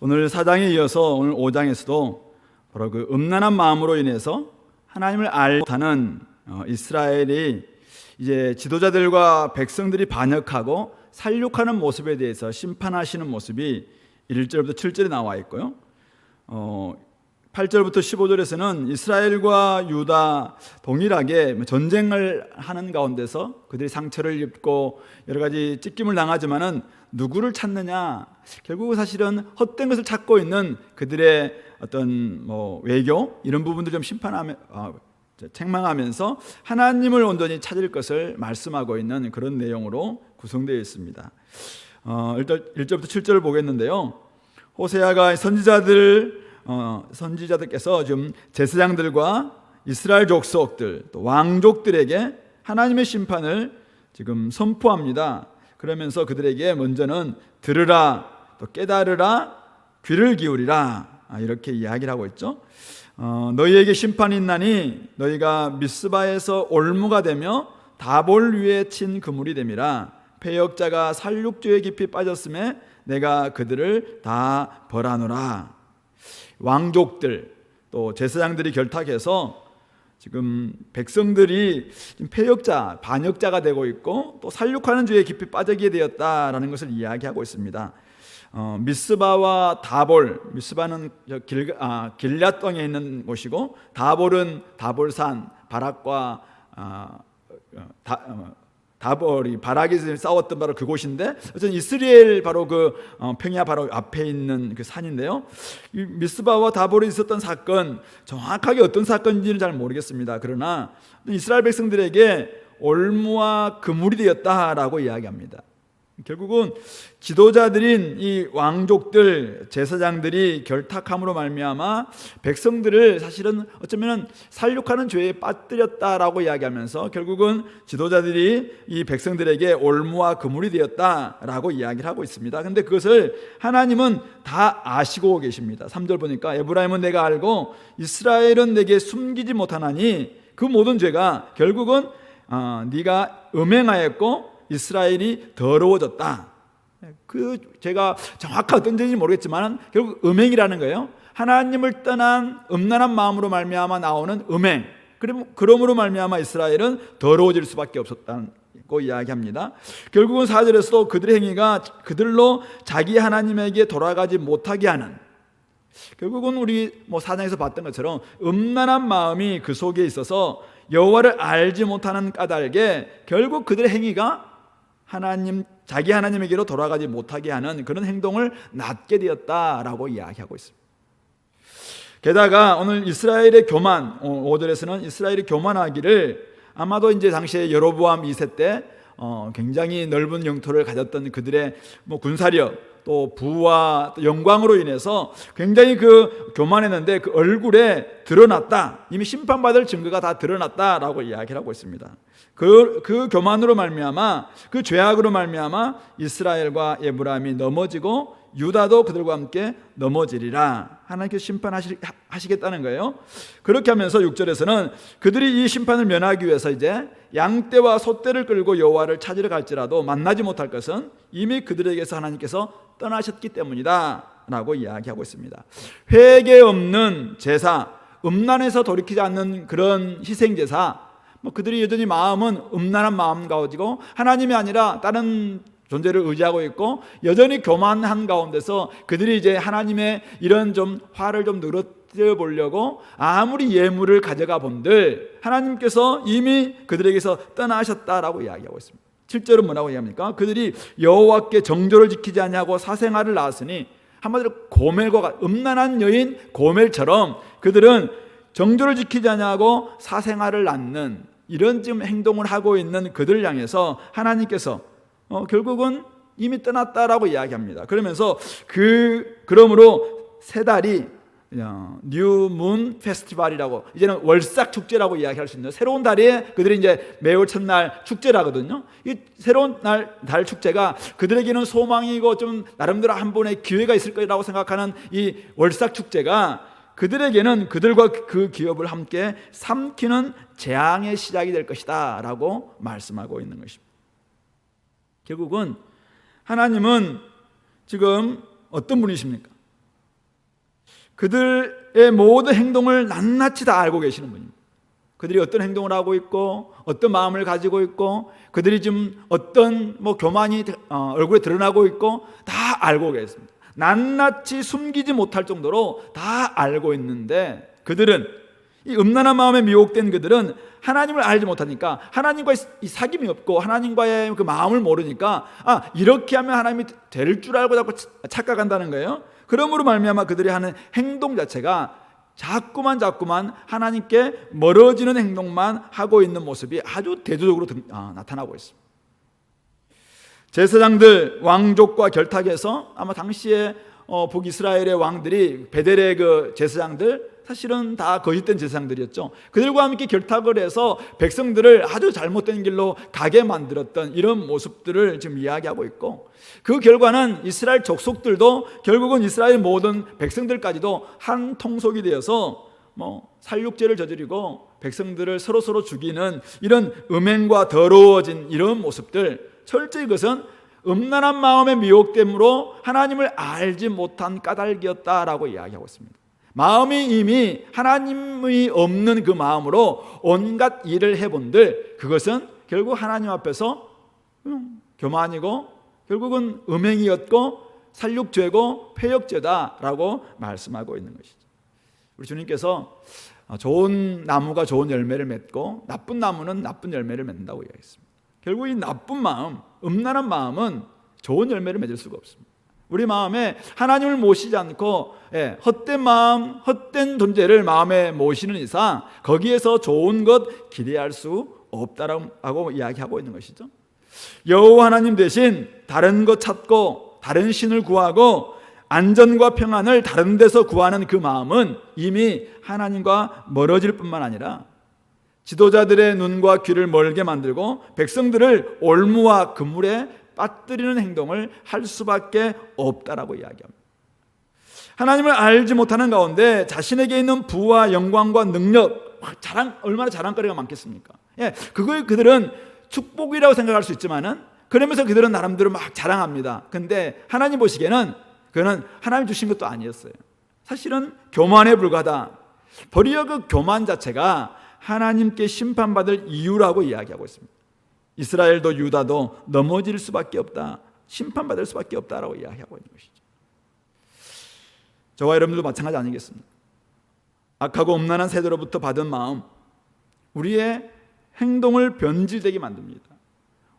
오늘 4장에 이어서 오늘 5장에서도 바로 그 음란한 마음으로 인해서 하나님을 알지 못하는 이스라엘이 이제 지도자들과 백성들이 반역하고 살육하는 모습에 대해서 심판하시는 모습이 1절부터 7절에 나와 있고요. 8절부터 15절에서는 이스라엘과 유다 동일하게 전쟁을 하는 가운데서 그들이 상처를 입고 여러 가지 찢김을 당하지만은 누구를 찾느냐, 결국 사실은 헛된 것을 찾고 있는 그들의 어떤 외교 이런 부분들 좀 책망하면서 하나님을 온전히 찾을 것을 말씀하고 있는 그런 내용으로 구성되어 있습니다. 1절부터 7절을 보겠는데요. 호세아가 선지자들께서 지금 제사장들과 이스라엘 족속들 또 왕족들에게 하나님의 심판을 지금 선포합니다. 그러면서 그들에게 먼저는 들으라, 또 깨달으라, 귀를 기울이라, 이렇게 이야기를 하고 있죠. 너희에게 심판이 있나니 너희가 미스바에서 올무가 되며 다볼 위에 친 그물이 됨이라. 패역자가 살육죄에 깊이 빠졌음에 내가 그들을 다 벌하노라. 왕족들 또 제사장들이 결탁해서 지금 백성들이 지금 패역자, 반역자가 되고 있고 또 살육하는 죄에 깊이 빠지게 되었다라는 것을 이야기하고 있습니다. 미스바와 다볼, 미스바는 길앗 땅에 있는 곳이고 다볼은 다볼산, 바락과 다볼이 바락이 싸웠던 바로 그곳인데 어쨌든 이스라엘 바로 그 평야 바로 앞에 있는 그 산인데요. 이 미스바와 다볼이 있었던 사건, 정확하게 어떤 사건인지는 잘 모르겠습니다. 그러나 이스라엘 백성들에게 올무와 그물이 되었다라고 이야기합니다. 결국은 지도자들인 이 왕족들, 제사장들이 결탁함으로 말미암아 백성들을 사실은 어쩌면 살육하는 죄에 빠뜨렸다라고 이야기하면서 결국은 지도자들이 이 백성들에게 올무와 그물이 되었다라고 이야기를 하고 있습니다. 그런데 그것을 하나님은 다 아시고 계십니다. 3절 보니까 에브라임은 내가 알고 이스라엘은 내게 숨기지 못하나니 그 모든 죄가 결국은 네가 음행하였고 이스라엘이 더러워졌다. 제가 정확한 어떤 죄인지 모르겠지만 결국 음행이라는 거예요. 하나님을 떠난 음란한 마음으로 말미암아 나오는 음행. 그러므로 말미암아 이스라엘은 더러워질 수밖에 없었다고 이야기합니다. 결국은 4절에서도 그들의 행위가 그들로 자기 하나님에게 돌아가지 못하게 하는, 결국은 우리 4장에서 봤던 것처럼 음란한 마음이 그 속에 있어서 여호와를 알지 못하는 까닭에 결국 그들의 행위가 자기 하나님에게로 돌아가지 못하게 하는 그런 행동을 낳게 되었다라고 이야기하고 있습니다. 게다가 오늘 이스라엘의 교만, 5절에서는 이스라엘이 교만하기를 아마도 이제 당시에 여로보암 2세 때 굉장히 넓은 영토를 가졌던 그들의 군사력 또 부와 또 영광으로 인해서 굉장히 그 교만했는데 그 얼굴에 드러났다, 이미 심판받을 증거가 다 드러났다라고 이야기를 하고 있습니다. 그 교만으로 말미암아, 그 죄악으로 말미암아 이스라엘과 에브라임이 넘어지고 유다도 그들과 함께 넘어지리라. 하나님께서 심판하시겠다는 거예요. 그렇게 하면서 6절에서는 그들이 이 심판을 면하기 위해서 이제 양떼와 소떼를 끌고 여호와를 찾으러 갈지라도 만나지 못할 것은 이미 그들에게서 하나님께서 떠나셨기 때문이다 라고 이야기하고 있습니다. 회개 없는 제사, 음란에서 돌이키지 않는 그런 희생제사, 그들이 여전히 마음은 음란한 마음 가지고 하나님이 아니라 다른 존재를 의지하고 있고 여전히 교만한 가운데서 그들이 이제 하나님의 이런 좀 화를 좀 누러뜨려 보려고 아무리 예물을 가져가 본들 하나님께서 이미 그들에게서 떠나셨다라고 이야기하고 있습니다. 7절은 뭐라고 이야기합니까? 그들이 여호와께 정조를 지키지 아니하고 사생아를 낳았으니, 한마디로 고멜과 음란한 여인 고멜처럼 그들은 정조를 지키지 아니하고 사생아를 낳는 이런 지금 행동을 하고 있는 그들을 향해서 하나님께서 결국은 이미 떠났다라고 이야기합니다. 그러면서 그러므로 세 달이 뉴문 페스티벌이라고, 이제는 월삭 축제라고 이야기할 수 있는 새로운 달에 그들이 이제 매월 첫날 축제라거든요. 이 새로운 달 축제가 그들에게는 소망이고 좀 나름대로 한 번의 기회가 있을 거라고 생각하는 이 월삭 축제가 그들에게는 그들과 그 기업을 함께 삼키는 재앙의 시작이 될 것이다 라고 말씀하고 있는 것입니다. 결국은 하나님은 지금 어떤 분이십니까? 그들의 모든 행동을 낱낱이 다 알고 계시는 분입니다. 그들이 어떤 행동을 하고 있고 어떤 마음을 가지고 있고 그들이 지금 어떤 교만이 얼굴에 드러나고 있고 다 알고 계십니다. 낱낱이 숨기지 못할 정도로 다 알고 있는데 그들은 이 음란한 마음에 미혹된 그들은 하나님을 알지 못하니까 하나님과의 이 사귐이 없고 하나님과의 그 마음을 모르니까 이렇게 하면 하나님이 될 줄 알고 자꾸 착각한다는 거예요. 그러므로 말미암아 그들이 하는 행동 자체가 자꾸만 하나님께 멀어지는 행동만 하고 있는 모습이 아주 대조적으로 나타나고 있습니다. 제사장들 왕족과 결탁해서 아마 당시에 북이스라엘의 왕들이 베델의 그 제사장들 사실은 다 거짓된 제사장들이었죠. 그들과 함께 결탁을 해서 백성들을 아주 잘못된 길로 가게 만들었던 이런 모습들을 지금 이야기하고 있고 그 결과는 이스라엘 족속들도 결국은 이스라엘 모든 백성들까지도 한 통속이 되어서 살육죄를 저지르고 백성들을 서로 죽이는 이런 음행과 더러워진 이런 모습들, 철저히 그것은 음란한 마음의 미혹됨으로 하나님을 알지 못한 까닭이었다라고 이야기하고 있습니다. 마음이 이미 하나님이 없는 그 마음으로 온갖 일을 해본들 그것은 결국 하나님 앞에서 교만이고 결국은 음행이었고 살육죄고 폐역죄다라고 말씀하고 있는 것이죠. 우리 주님께서 좋은 나무가 좋은 열매를 맺고 나쁜 나무는 나쁜 열매를 맺는다고 이야기했습니다. 결국 이 나쁜 마음, 음란한 마음은 좋은 열매를 맺을 수가 없습니다. 우리 마음에 하나님을 모시지 않고 헛된 마음, 헛된 존재를 마음에 모시는 이상 거기에서 좋은 것 기대할 수 없다라고 이야기하고 있는 것이죠. 여호와 하나님 대신 다른 것 찾고 다른 신을 구하고 안전과 평안을 다른 데서 구하는 그 마음은 이미 하나님과 멀어질 뿐만 아니라 지도자들의 눈과 귀를 멀게 만들고 백성들을 올무와 그물에 빠뜨리는 행동을 할 수밖에 없다라고 이야기합니다. 하나님을 알지 못하는 가운데 자신에게 있는 부와 영광과 능력, 얼마나 자랑거리가 많겠습니까? 그걸 그들은 축복이라고 생각할 수 있지만은 그러면서 그들은 나름대로 막 자랑합니다. 근데 하나님 보시기에는 그는 하나님 주신 것도 아니었어요. 사실은 교만에 불과하다. 도리어 그 교만 자체가 하나님께 심판받을 이유라고 이야기하고 있습니다. 이스라엘도 유다도 넘어질 수밖에 없다, 심판받을 수밖에 없다라고 이야기하고 있는 것이죠. 저와 여러분들도 마찬가지 아니겠습니까? 악하고 음란한 세대로부터 받은 마음, 우리의 행동을 변질되게 만듭니다.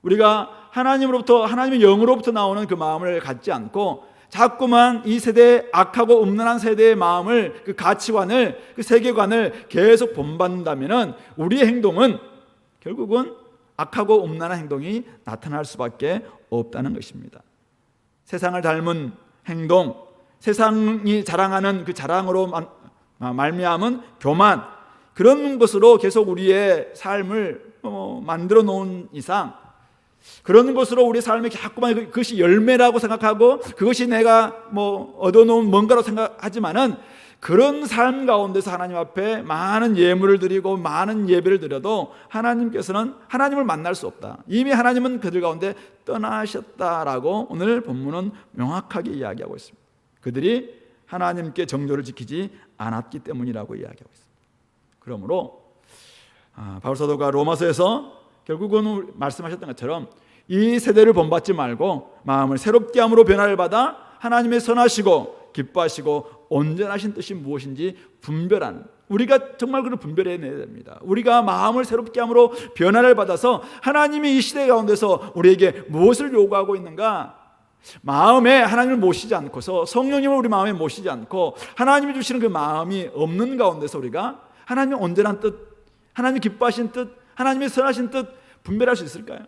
우리가 하나님으로부터, 하나님의 영으로부터 나오는 그 마음을 갖지 않고 자꾸만 이 세대의 악하고 음란한 세대의 마음을, 그 가치관을, 그 세계관을 계속 본받는다면 우리의 행동은 결국은 악하고 음란한 행동이 나타날 수밖에 없다는 것입니다. 세상을 닮은 행동, 세상이 자랑하는 그 자랑으로 말미암은 교만, 그런 것으로 계속 우리의 삶을 만들어 놓은 이상, 그런 것으로 우리 삶에 자꾸만 그것이 열매라고 생각하고 그것이 내가 얻어놓은 뭔가로 생각하지만은 그런 삶 가운데서 하나님 앞에 많은 예물을 드리고 많은 예배를 드려도 하나님께서는 하나님을 만날 수 없다. 이미 하나님은 그들 가운데 떠나셨다라고 오늘 본문은 명확하게 이야기하고 있습니다. 그들이 하나님께 정조를 지키지 않았기 때문이라고 이야기하고 있습니다. 그러므로 바울 사도가 로마서에서 결국은 말씀하셨던 것처럼 이 세대를 본받지 말고 마음을 새롭게 함으로 변화를 받아 하나님의 선하시고 기뻐하시고 온전하신 뜻이 무엇인지 분별하는, 우리가 정말 그걸 분별해내야 됩니다. 우리가 마음을 새롭게 함으로 변화를 받아서 하나님이 이 시대 가운데서 우리에게 무엇을 요구하고 있는가, 마음에 하나님을 모시지 않고서 성령님을 우리 마음에 모시지 않고 하나님이 주시는 그 마음이 없는 가운데서 우리가 하나님의 온전한 뜻, 하나님이 기뻐하신 뜻, 하나님의 선하신 뜻 분별할 수 있을까요?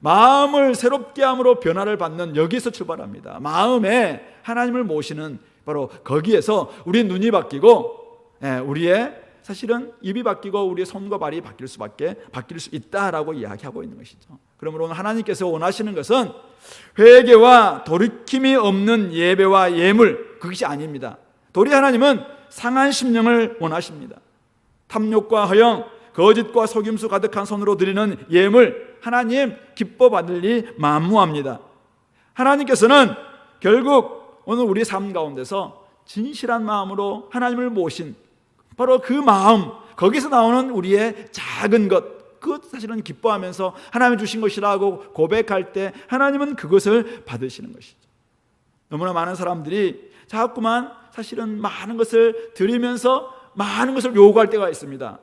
마음을 새롭게 함으로 변화를 받는 여기서 출발합니다. 마음에 하나님을 모시는 바로 거기에서 우리의 눈이 바뀌고 우리의 사실은 입이 바뀌고 우리의 손과 발이 바뀔 수 있다라고 이야기하고 있는 것이죠. 그러므로 하나님께서 원하시는 것은 회개와 돌이킴이 없는 예배와 예물, 그것이 아닙니다. 도리 하나님은 상한 심령을 원하십니다. 탐욕과 허영, 거짓과 속임수 가득한 손으로 드리는 예물, 하나님 기뻐 받으리 만무합니다. 하나님께서는 결국 오늘 우리의 삶 가운데서 진실한 마음으로 하나님을 모신 바로 그 마음, 거기서 나오는 우리의 작은 것, 그것 사실은 기뻐하면서 하나님이 주신 것이라고 고백할 때 하나님은 그것을 받으시는 것이죠. 너무나 많은 사람들이 자꾸만 사실은 많은 것을 드리면서 많은 것을 요구할 때가 있습니다.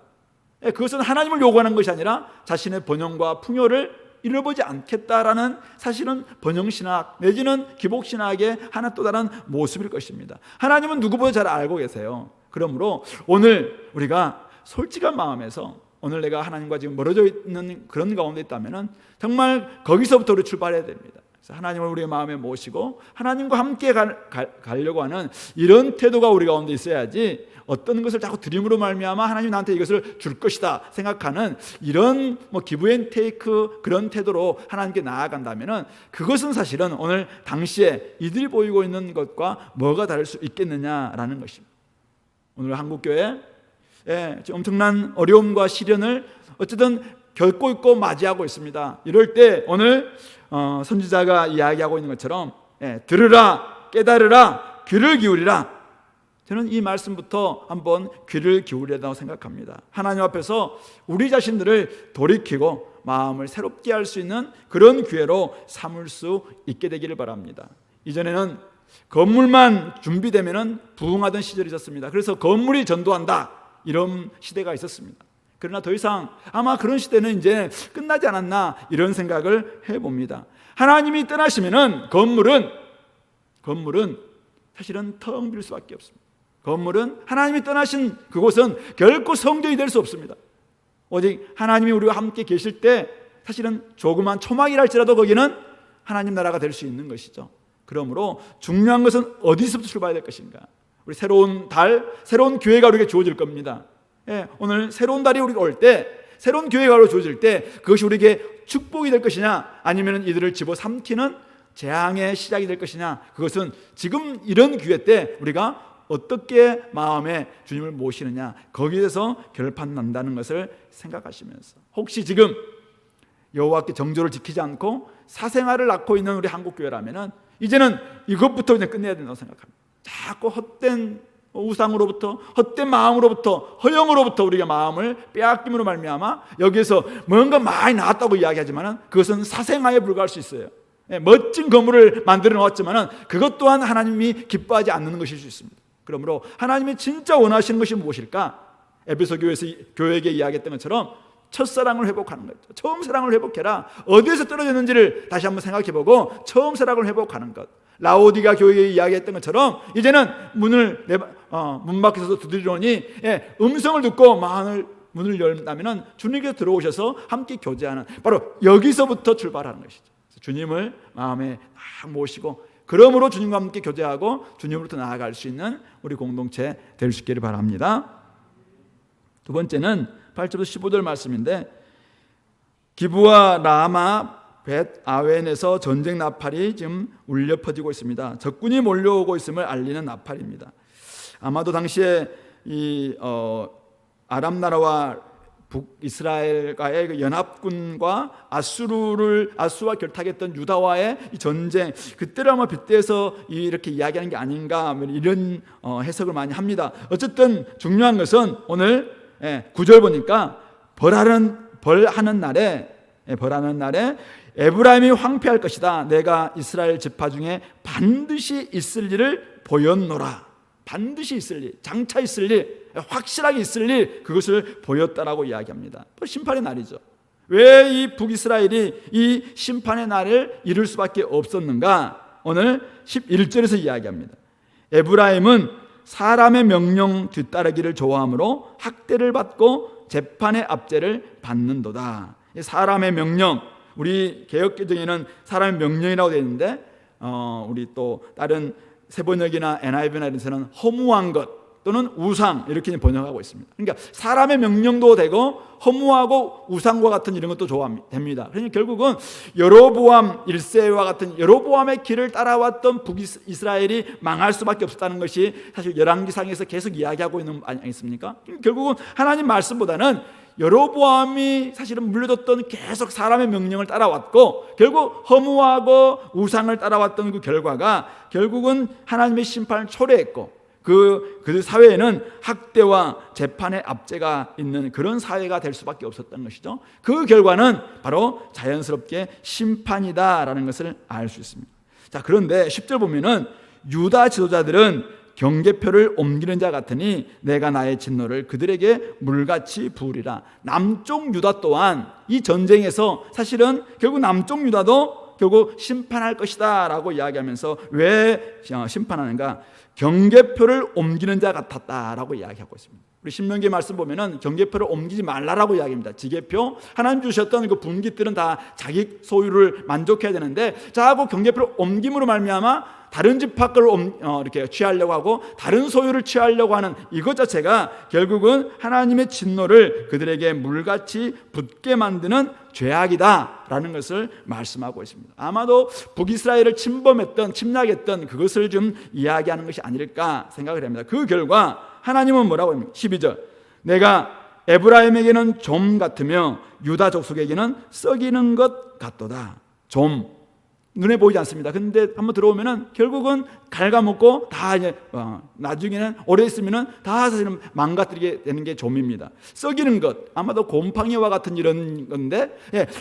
그것은 하나님을 요구하는 것이 아니라 자신의 번영과 풍요를 잃어보지 않겠다라는 사실은 번영신학 내지는 기복신학의 하나 또 다른 모습일 것입니다. 하나님은 누구보다 잘 알고 계세요. 그러므로 오늘 우리가 솔직한 마음에서 오늘 내가 하나님과 지금 멀어져 있는 그런 가운데 있다면 정말 거기서부터 우리 출발해야 됩니다. 그래서 하나님을 우리의 마음에 모시고 하나님과 함께 가려고 하는 이런 태도가 우리 가운데 있어야지, 어떤 것을 자꾸 드림으로 말미암아 하나님 나한테 이것을 줄 것이다 생각하는 이런 기브 앤 테이크 그런 태도로 하나님께 나아간다면 그것은 사실은 오늘 당시에 이들이 보이고 있는 것과 뭐가 다를 수 있겠느냐라는 것입니다. 오늘 한국교회 엄청난 어려움과 시련을 어쨌든 겪고 있고 맞이하고 있습니다. 이럴 때 오늘 선지자가 이야기하고 있는 것처럼 들으라, 깨달으라, 귀를 기울이라. 저는 이 말씀부터 한번 귀를 기울여야 한다고 생각합니다. 하나님 앞에서 우리 자신들을 돌이키고 마음을 새롭게 할 수 있는 그런 기회로 삼을 수 있게 되기를 바랍니다. 이전에는 건물만 준비되면 부흥하던 시절이 있었습니다. 그래서 건물이 전도한다 이런 시대가 있었습니다. 그러나 더 이상 아마 그런 시대는 이제 끝나지 않았나 이런 생각을 해봅니다. 하나님이 떠나시면은 건물은 사실은 텅 빌 수밖에 없습니다. 건물은 하나님이 떠나신 그곳은 결코 성전이 될 수 없습니다. 오직 하나님이 우리와 함께 계실 때 사실은 조그만 초막이랄지라도 거기는 하나님 나라가 될 수 있는 것이죠. 그러므로 중요한 것은 어디서부터 출발해야 될 것인가. 우리 새로운 달, 새로운 교회가 우리에게 주어질 겁니다. 오늘 새로운 달이 우리가 올 때, 새로운 교회가 주어질 때 그것이 우리에게 축복이 될 것이냐 아니면 이들을 집어삼키는 재앙의 시작이 될 것이냐, 그것은 지금 이런 기회 때 우리가 어떻게 마음에 주님을 모시느냐 거기에서 결판 난다는 것을 생각하시면서, 혹시 지금 여호와께 정조를 지키지 않고 사생활을 낳고 있는 우리 한국교회라면 이제는 이것부터 그냥 끝내야 된다고 생각합니다. 자꾸 헛된 우상으로부터, 헛된 마음으로부터, 허영으로부터 우리가 마음을 빼앗김으로 말미암아 여기에서 뭔가 많이 나왔다고 이야기하지만 그것은 사생아에 불과할 수 있어요. 멋진 건물을 만들어 놓았지만 그것 또한 하나님이 기뻐하지 않는 것일 수 있습니다. 그러므로 하나님이 진짜 원하시는 것이 무엇일까? 에베소 교회에서 교회에게 이야기했던 것처럼 첫사랑을 회복하는 거죠. 처음 사랑을 회복해라. 어디에서 떨어졌는지를 다시 한번 생각해보고 처음 사랑을 회복하는 것. 라오디가 교회에 이야기했던 것처럼 이제는 문 밖에서 두드리노니 음성을 듣고 문을 열다면 주님께서 들어오셔서 함께 교제하는, 바로 여기서부터 출발하는 것이죠. 주님을 마음에 딱 모시고 그러므로 주님과 함께 교제하고 주님으로부터 나아갈 수 있는 우리 공동체 될 수 있기를 바랍니다. 두 번째는 8절부터 15절 말씀인데, 기브와 라마 벳 아웬에서 전쟁 나팔이 지금 울려 퍼지고 있습니다. 적군이 몰려오고 있음을 알리는 나팔입니다. 아마도 당시에 이 아람 나라와 북이스라엘과의 그 연합군과 아수와 결탁했던 유다와의 이 전쟁, 그때를 아마 빗대서 이렇게 이야기하는 게 아닌가 이런 해석을 많이 합니다. 어쨌든 중요한 것은 오늘 9절 보니까 벌하는 날에 에브라임이 황폐할 것이다. 내가 이스라엘 지파 중에 반드시 있을 일을 보였노라. 반드시 있을 일, 장차 있을 일, 확실하게 있을 일, 그것을 보였다라고 이야기합니다. 심판의 날이죠. 왜 이 북이스라엘이 이 심판의 날을 이룰 수밖에 없었는가? 오늘 11절에서 이야기합니다. 에브라임은 사람의 명령 뒤따르기를 좋아하므로 학대를 받고 재판의 압제를 받는도다. 사람의 명령, 우리 개역개정에는 사람의 명령이라고 되어 있는데 우리 또 다른 세번역이나 NIV나 이런 데서는 허무한 것, 또는 우상 이렇게 번역하고 있습니다. 그러니까 사람의 명령도 되고 허무하고 우상과 같은 이런 것도 됩니다. 그러니까 결국은 여로보암 1세와 같은 여로보암의 길을 따라왔던 북이스라엘이 망할 수밖에 없었다는 것이 사실 열왕기상에서 계속 이야기하고 있는 거 아니겠습니까? 결국은 하나님 말씀보다는 여로보암이 사실은 물려줬던 계속 사람의 명령을 따라왔고 결국 허무하고 우상을 따라왔던 그 결과가 결국은 하나님의 심판을 초래했고 그 사회에는 학대와 재판의 압제가 있는 그런 사회가 될 수밖에 없었던 것이죠. 그 결과는 바로 자연스럽게 심판이다라는 것을 알 수 있습니다. 자, 그런데 10절 보면은 유다 지도자들은 경계표를 옮기는 자 같으니 내가 나의 진노를 그들에게 물같이 부으리라. 남쪽 유다 또한 이 전쟁에서 사실은 결국 남쪽 유다도 결국 심판할 것이다 라고 이야기하면서 왜 심판하는가? 경계표를 옮기는 자 같았다라고 이야기하고 있습니다. 우리 신명기 말씀 보면은 경계표를 옮기지 말라라고 이야기합니다. 지계표, 하나님 주셨던 그 분깃들은 다 자기 소유를 만족해야 되는데 자꾸 경계표를 옮김으로 말미암아 다른 집합을 이렇게 취하려고 하고 다른 소유를 취하려고 하는 이것 자체가 결국은 하나님의 진노를 그들에게 물같이 붓게 만드는 죄악이다라는 것을 말씀하고 있습니다. 아마도 북이스라엘을 침략했던 그것을 좀 이야기하는 것이 아닐까 생각을 합니다. 그 결과 하나님은 뭐라고 합니까? 12절 내가 에브라임에게는 좀 같으며 유다 족속에게는 썩이는 것 같도다. 좀 눈에 보이지 않습니다. 근데 한번 들어오면은 결국은 갉아먹고 다 이제 나중에는 오래 있으면은 다 사실은 망가뜨리게 되는 게 좀입니다. 썩이는 것 아마도 곰팡이와 같은 이런 건데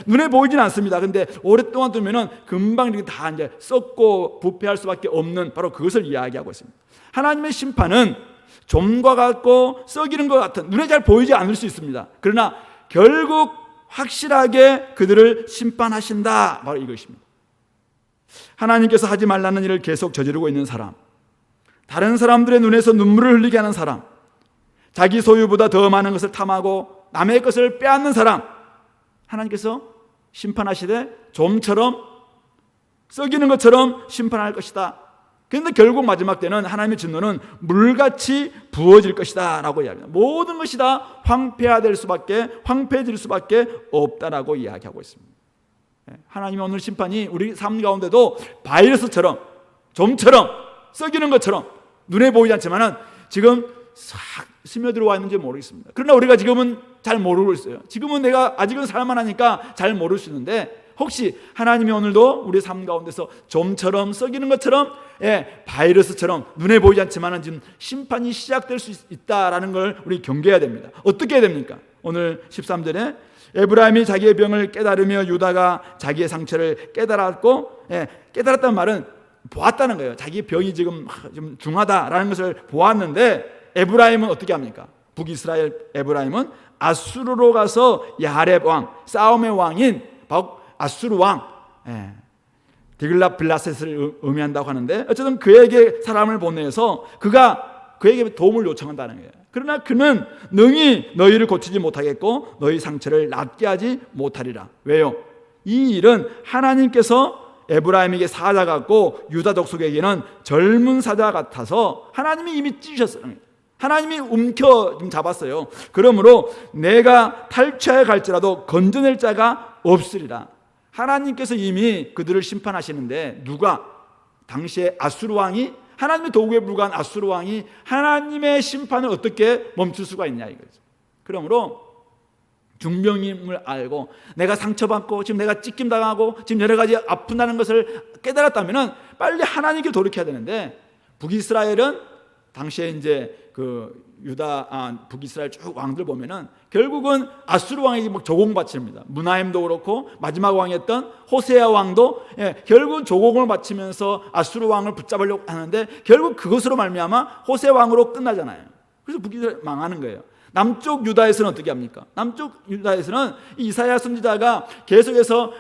눈에 보이진 않습니다. 근데 오랫동안 두면은 금방 이렇게 다 이제 썩고 부패할 수밖에 없는 바로 그것을 이야기하고 있습니다. 하나님의 심판은 좀과 같고 썩이는 것 같은 눈에 잘 보이지 않을 수 있습니다. 그러나 결국 확실하게 그들을 심판하신다. 바로 이것입니다. 하나님께서 하지 말라는 일을 계속 저지르고 있는 사람, 다른 사람들의 눈에서 눈물을 흘리게 하는 사람, 자기 소유보다 더 많은 것을 탐하고 남의 것을 빼앗는 사람, 하나님께서 심판하시되 좀처럼 썩이는 것처럼 심판할 것이다. 그런데 결국 마지막 때는 하나님의 진노는 물같이 부어질 것이다 라고 이야기합니다. 모든 것이 다 황폐해질 수밖에 없다라고 이야기하고 있습니다. 하나님의 오늘 심판이 우리 삶 가운데도 바이러스처럼 좀처럼 썩이는 것처럼 눈에 보이지 않지만은 지금 싹 스며들어와 있는지 모르겠습니다. 그러나 우리가 지금은 잘 모르고 있어요. 지금은 내가 아직은 살만하니까 잘 모를 수 있는데 혹시 하나님이 오늘도 우리 삶 가운데서 좀처럼 썩이는 것처럼 바이러스처럼 눈에 보이지 않지만은 지금 심판이 시작될 수 있다라는 걸 우리 경계해야 됩니다. 어떻게 해야 됩니까? 오늘 13절에 에브라임이 자기의 병을 깨달으며 유다가 자기의 상처를 깨달았고 깨달았다는 말은 보았다는 거예요. 자기 병이 지금 좀 중하다라는 것을 보았는데 에브라임은 어떻게 합니까? 북이스라엘 에브라임은 아수르로 가서 야렙 왕, 싸움의 왕인 아수르 왕 디글랏빌라셋을 의미한다고 하는데 어쨌든 그에게 사람을 보내서 그에게 도움을 요청한다는 거예요. 그러나 그는 능히 너희를 고치지 못하겠고 너희 상처를 낫게 하지 못하리라. 왜요? 이 일은 하나님께서 에브라임에게 사자 같고 유다 족속에게는 젊은 사자 같아서 하나님이 이미 찢으셨어요. 하나님이 움켜 좀 잡았어요. 그러므로 내가 탈취하여 갈지라도 건져낼 자가 없으리라. 하나님께서 이미 그들을 심판하시는데 누가? 당시에 아수르 왕이 하나님의 도구에 불과한 아수르 왕이 하나님의 심판을 어떻게 멈출 수가 있냐 이거죠. 그러므로 중병임을 알고 내가 상처받고 지금 내가 찢김당하고 지금 여러 가지 아픈다는 것을 깨달았다면 빨리 하나님께 돌이켜야 되는데 북이스라엘은 당시에 이제 북이스라엘 쭉 왕들 보면은 결국은 아수르 왕에게 막 조공 바칩니다. 무나임도 그렇고 마지막 왕이었던 호세아 왕도 결국은 조공을 바치면서 아수르 왕을 붙잡으려고 하는데 결국 그것으로 말미암아 호세 왕으로 끝나잖아요. 그래서 북이스라엘 망하는 거예요. 남쪽 유다에서는 어떻게 합니까? 남쪽 유다에서는 이사야 선지자가 계속해서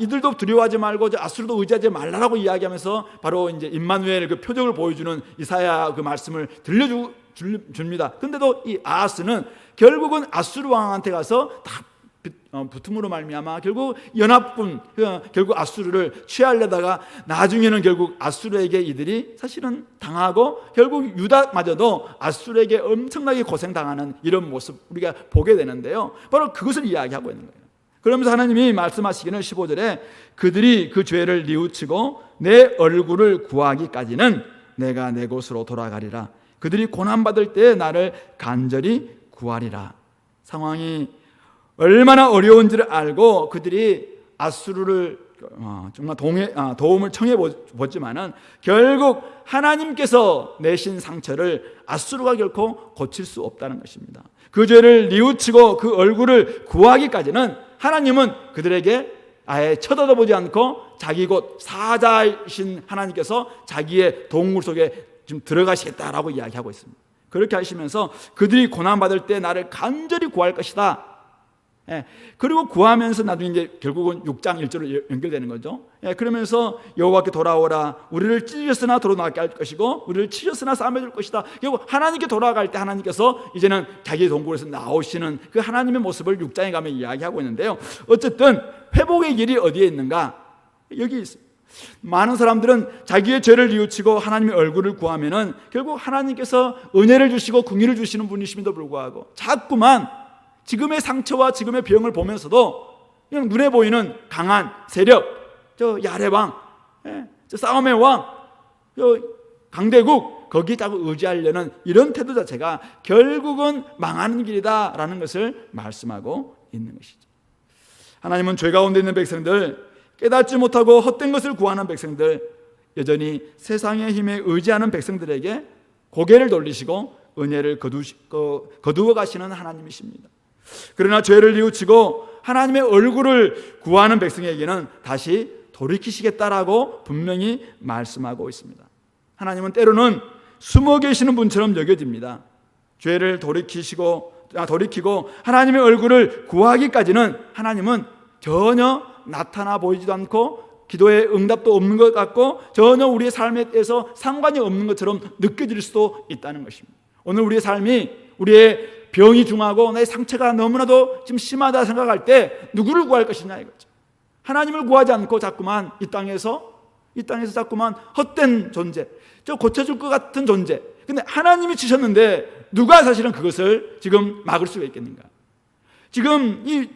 이들도 두려워하지 말고 아수르도 의지하지 말라라고 이야기하면서 바로 이제 임마누엘 그 표적을 보여주는 이사야 그 말씀을 들려줍니다. 근데도 이 아하스는 결국은 아수르 왕한테 가서 다 붙음으로 말미암아 결국 연합군, 결국 아수르를 취하려다가 나중에는 결국 아수르에게 이들이 사실은 당하고 결국 유다마저도 아수르에게 엄청나게 고생당하는 이런 모습 우리가 보게 되는데요, 바로 그것을 이야기하고 있는 거예요. 그러면서 하나님이 말씀하시기는 15절에 그들이 그 죄를 뉘우치고 내 얼굴을 구하기까지는 내가 내 곳으로 돌아가리라. 그들이 고난받을 때에 나를 간절히 구하리라. 상황이 얼마나 어려운지를 알고 그들이 아수르를 정말 도움을 청해 보지만은 결국 하나님께서 내신 상처를 아수르가 결코 고칠 수 없다는 것입니다. 그 죄를 뉘우치고 그 얼굴을 구하기까지는 하나님은 그들에게 아예 쳐다보지 않고 자기 곧 사자이신 하나님께서 자기의 동물 속에 지금 들어가시겠다라고 이야기하고 있습니다. 그렇게 하시면서 그들이 고난받을 때 나를 간절히 구할 것이다. 그리고 구하면서 나중에 이제 결국은 6장 1절로 연결되는 거죠. 그러면서 여호와께 돌아오라. 우리를 찢으셨으나 도로나게 할 것이고 우리를 치셨으나 싸매줄 것이다. 결국 하나님께 돌아갈 때 하나님께서 이제는 자기의 동굴에서 나오시는 그 하나님의 모습을 6장에 가면 이야기하고 있는데요, 어쨌든 회복의 길이 어디에 있는가? 여기 있습니다. 많은 사람들은 자기의 죄를 뉘우치고 하나님의 얼굴을 구하면은 결국 하나님께서 은혜를 주시고 긍휼을 주시는 분이심에도 불구하고 자꾸만 지금의 상처와 지금의 병을 보면서도 그냥 눈에 보이는 강한 세력, 저 야레왕, 저 싸움의 왕, 저 강대국, 거기에 자꾸 의지하려는 이런 태도 자체가 결국은 망하는 길이다라는 것을 말씀하고 있는 것이죠. 하나님은 죄 가운데 있는 백성들, 깨닫지 못하고 헛된 것을 구하는 백성들, 여전히 세상의 힘에 의지하는 백성들에게 고개를 돌리시고 은혜를 거두어 가시는 하나님이십니다. 그러나 죄를 뉘우치고 하나님의 얼굴을 구하는 백성에게는 다시 돌이키시겠다라고 분명히 말씀하고 있습니다. 하나님은 때로는 숨어 계시는 분처럼 여겨집니다. 죄를 돌이키고 하나님의 얼굴을 구하기까지는 하나님은 전혀 나타나 보이지도 않고 기도에 응답도 없는 것 같고 전혀 우리의 삶에 대해서 상관이 없는 것처럼 느껴질 수도 있다는 것입니다. 오늘 우리의 삶이, 우리의 병이 중하고 내 상처가 너무나도 지금 심하다 생각할 때 누구를 구할 것이냐 이거죠. 하나님을 구하지 않고 자꾸만 이 땅에서 자꾸만 헛된 존재, 저 고쳐줄 것 같은 존재, 근데 하나님이 주셨는데 누가 사실은 그것을 지금 막을 수가 있겠는가? 지금 이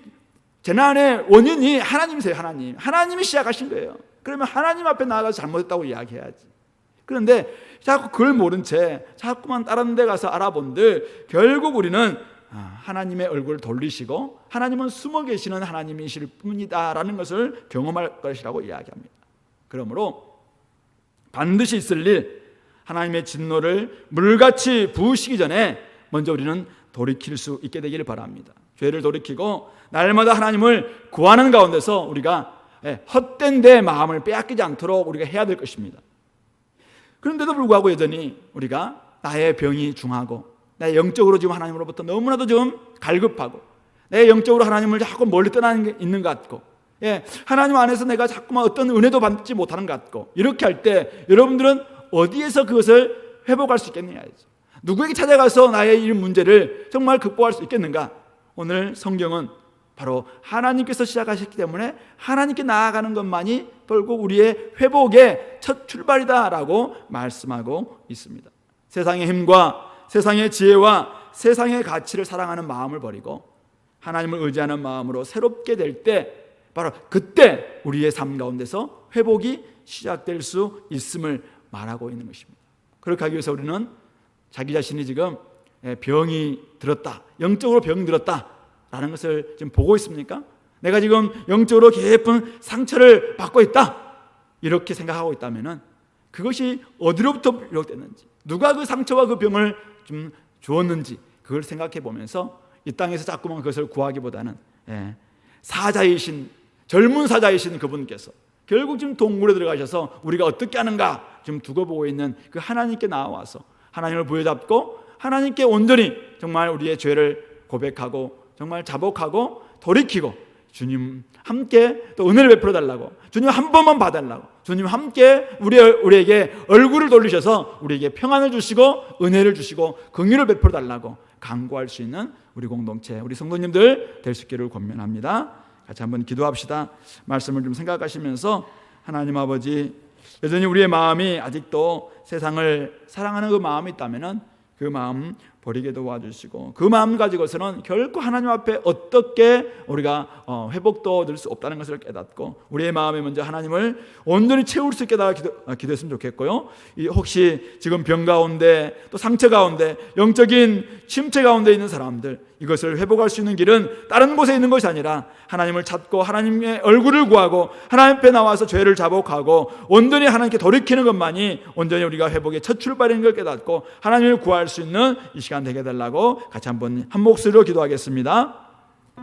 재난의 원인이 하나님이세요. 하나님이 시작하신 거예요. 그러면 하나님 앞에 나아가서 잘못했다고 이야기해야지. 그런데 자꾸 그걸 모른 채 자꾸만 다른 데 가서 알아본들 결국 우리는 하나님의 얼굴을 돌리시고 하나님은 숨어 계시는 하나님이실 뿐이다라는 것을 경험할 것이라고 이야기합니다. 그러므로 반드시 있을 일, 하나님의 진노를 물같이 부으시기 전에 먼저 우리는 돌이킬 수 있게 되기를 바랍니다. 죄를 돌이키고 날마다 하나님을 구하는 가운데서 우리가 헛된 데 마음을 빼앗기지 않도록 우리가 해야 될 것입니다. 그런데도 불구하고 여전히 우리가 나의 병이 중하고 내 영적으로 지금 하나님으로부터 너무나도 좀 갈급하고 내 영적으로 하나님을 자꾸 멀리 떠나는 게 있는 것 같고 하나님 안에서 내가 자꾸만 어떤 은혜도 받지 못하는 것 같고 이렇게 할 때 여러분들은 어디에서 그것을 회복할 수 있겠느냐, 누구에게 찾아가서 나의 이 문제를 정말 극복할 수 있겠는가? 오늘 성경은 바로 하나님께서 시작하셨기 때문에 하나님께 나아가는 것만이 결국 우리의 회복의 첫 출발이다라고 말씀하고 있습니다. 세상의 힘과 세상의 지혜와 세상의 가치를 사랑하는 마음을 버리고 하나님을 의지하는 마음으로 새롭게 될 때 바로 그때 우리의 삶 가운데서 회복이 시작될 수 있음을 말하고 있는 것입니다. 그렇게 하기 위해서 우리는 자기 자신이 지금 병이 들었다, 영적으로 병이 들었다라는 것을 지금 보고 있습니까? 내가 지금 영적으로 깊은 상처를 받고 있다, 이렇게 생각하고 있다면 그것이 어디로부터 비롯됐는지, 누가 그 상처와 그 병을 좀 주었는지 그걸 생각해 보면서 이 땅에서 자꾸만 그것을 구하기보다는 사자이신, 젊은 사자이신 그분께서 결국 지금 동굴에 들어가셔서 우리가 어떻게 하는가 지금 두고 보고 있는 그 하나님께 나와서 하나님을 부여잡고 하나님께 온전히 정말 우리의 죄를 고백하고 정말 자복하고 돌이키고 주님 함께 또 은혜를 베풀어 달라고, 주님 한 번만 봐달라고, 주님 함께 우리에게 얼굴을 돌리셔서 우리에게 평안을 주시고 은혜를 주시고 긍휼을 베풀어 달라고 간구할 수 있는 우리 공동체, 우리 성도님들 될 수 있기를 권면합니다. 같이 한번 기도합시다. 말씀을 좀 생각하시면서 하나님 아버지, 여전히 우리의 마음이 아직도 세상을 사랑하는 그 마음이 있다면 그 마음 버리게 도와주시고, 그 마음 가지고서는 결코 하나님 앞에 어떻게 우리가 회복도 얻을 수 없다는 것을 깨닫고 우리의 마음에 먼저 하나님을 온전히 채울 수 있게 기도했으면 좋겠고요. 혹시 지금 병 가운데 또 상처 가운데 영적인 침체 가운데 있는 사람들, 이것을 회복할 수 있는 길은 다른 곳에 있는 것이 아니라 하나님을 찾고 하나님의 얼굴을 구하고 하나님 앞에 나와서 죄를 자복하고 온전히 하나님께 돌이키는 것만이 온전히 우리가 회복의 첫 출발인 걸 깨닫고 하나님을 구할 수 있는 이 시간 되게 해달라고 같이 한번 한 목소리로 기도하겠습니다.